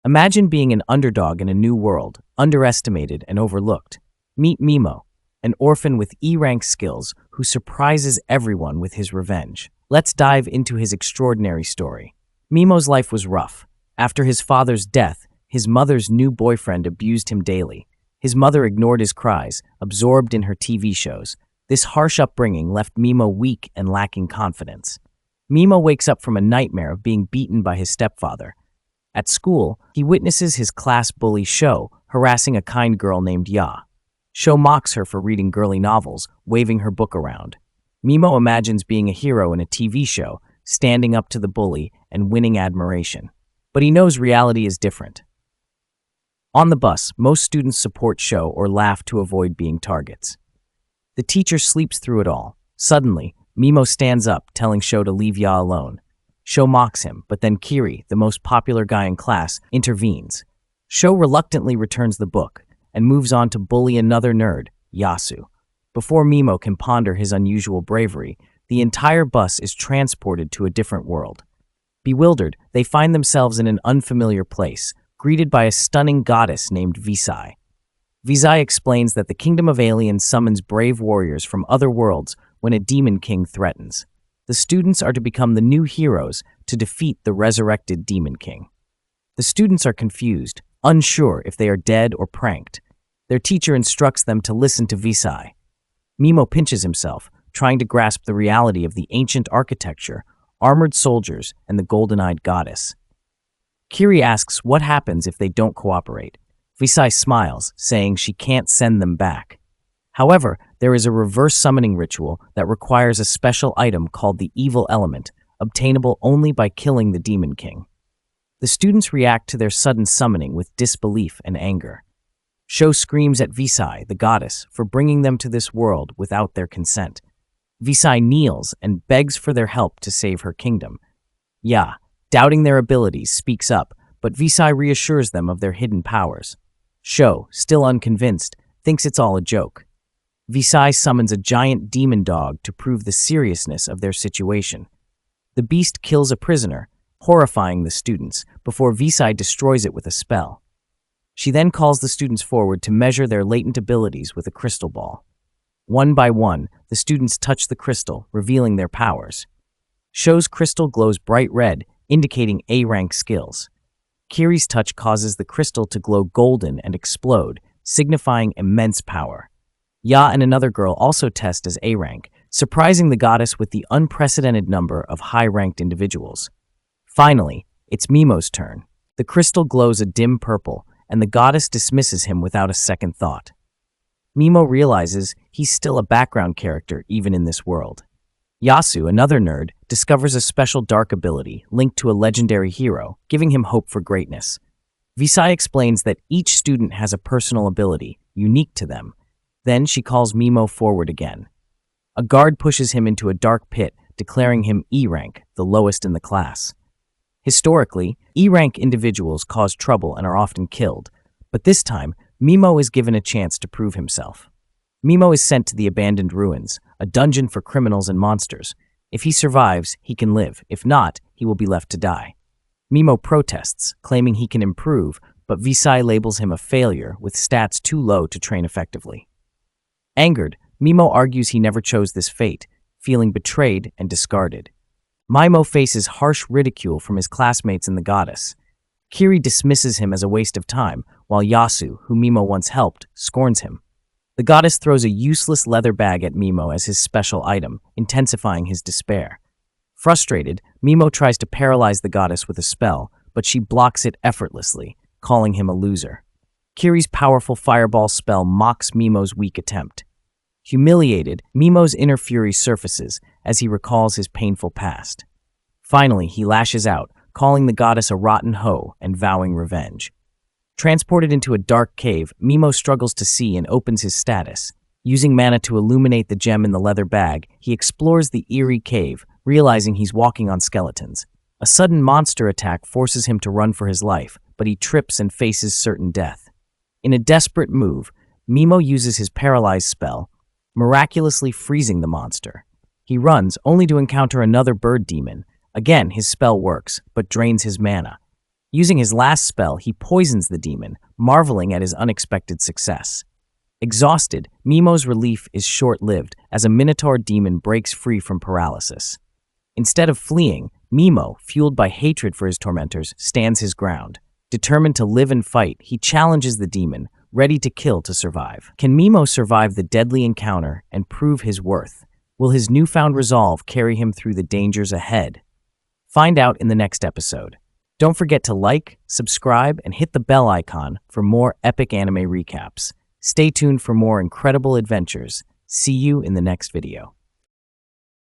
Imagine being an underdog in a new world, underestimated and overlooked. Meet Mimo, an orphan with E-rank skills who surprises everyone with his revenge. Let's dive into his extraordinary story. Mimo's life was rough. After his father's death, his mother's new boyfriend abused him daily. His mother ignored his cries, absorbed in her TV shows. This harsh upbringing left Mimo weak and lacking confidence. Mimo wakes up from a nightmare of being beaten by his stepfather. At school, he witnesses his class bully Sho harassing a kind girl named Ya. Sho mocks her for reading girly novels, waving her book around. Mimo imagines being a hero in a TV show, standing up to the bully and winning admiration. But he knows reality is different. On the bus, most students support Sho or laugh to avoid being targets. The teacher sleeps through it all. Suddenly, Mimo stands up, telling Sho to leave Ya alone. Sho mocks him, but then Kiri, the most popular guy in class, intervenes. Sho reluctantly returns the book and moves on to bully another nerd, Yasu. Before Mimo can ponder his unusual bravery, the entire bus is transported to a different world. Bewildered, they find themselves in an unfamiliar place, greeted by a stunning goddess named Vicius. Vicius explains that the kingdom of aliens summons brave warriors from other worlds when a demon king threatens. The students are to become the new heroes to defeat the resurrected demon king. The students are confused, unsure if they are dead or pranked. Their teacher instructs them to listen to Vicius. Mimo pinches himself, trying to grasp the reality of the ancient architecture, armored soldiers, and the golden-eyed goddess. Kiri asks what happens if they don't cooperate. Vicius smiles, saying she can't send them back. However, there is a reverse summoning ritual that requires a special item called the evil element, obtainable only by killing the demon king. The students react to their sudden summoning with disbelief and anger. Sho screams at Vicius, the goddess, for bringing them to this world without their consent. Vicius kneels and begs for their help to save her kingdom. Ya, doubting their abilities, speaks up, but Vicius reassures them of their hidden powers. Sho, still unconvinced, thinks it's all a joke. Vicius summons a giant demon dog to prove the seriousness of their situation. The beast kills a prisoner, horrifying the students, before Vicius destroys it with a spell. She then calls the students forward to measure their latent abilities with a crystal ball. One by one, the students touch the crystal, revealing their powers. Sho's crystal glows bright red, indicating A-rank skills. Kiri's touch causes the crystal to glow golden and explode, signifying immense power. Ya and another girl also test as A-rank, surprising the goddess with the unprecedented number of high-ranked individuals. Finally, it's Mimo's turn. The crystal glows a dim purple, and the goddess dismisses him without a second thought. Mimo realizes he's still a background character even in this world. Yasu, another nerd, discovers a special dark ability linked to a legendary hero, giving him hope for greatness. Vicius explains that each student has a personal ability, unique to them. Then she calls Mimo forward again. A guard pushes him into a dark pit, declaring him E-rank, the lowest in the class. Historically, E-rank individuals cause trouble and are often killed, but this time, Mimo is given a chance to prove himself. Mimo is sent to the abandoned ruins, a dungeon for criminals and monsters. If he survives, he can live. If not, he will be left to die. Mimo protests, claiming he can improve, but Vicius labels him a failure with stats too low to train effectively. Angered, Mimo argues he never chose this fate, feeling betrayed and discarded. Mimo faces harsh ridicule from his classmates and the goddess. Kiri dismisses him as a waste of time, while Yasu, who Mimo once helped, scorns him. The goddess throws a useless leather bag at Mimo as his special item, intensifying his despair. Frustrated, Mimo tries to paralyze the goddess with a spell, but she blocks it effortlessly, calling him a loser. Kiri's powerful fireball spell mocks Mimo's weak attempt. Humiliated, Mimo's inner fury surfaces as he recalls his painful past. Finally, he lashes out, calling the goddess a rotten hoe and vowing revenge. Transported into a dark cave, Mimo struggles to see and opens his status. Using mana to illuminate the gem in the leather bag, he explores the eerie cave, realizing he's walking on skeletons. A sudden monster attack forces him to run for his life, but he trips and faces certain death. In a desperate move, Mimo uses his paralyze spell, miraculously freezing the monster. He runs, only to encounter another bird demon. Again, his spell works, but drains his mana. Using his last spell, he poisons the demon, marveling at his unexpected success. Exhausted, Mimo's relief is short-lived as a Minotaur demon breaks free from paralysis. Instead of fleeing, Mimo, fueled by hatred for his tormentors, stands his ground. Determined to live and fight, he challenges the demon, ready to kill to survive. Can Mimo survive the deadly encounter and prove his worth? Will his newfound resolve carry him through the dangers ahead? Find out in the next episode. Don't forget to like, subscribe, and hit the bell icon for more epic anime recaps. Stay tuned for more incredible adventures. See you in the next video.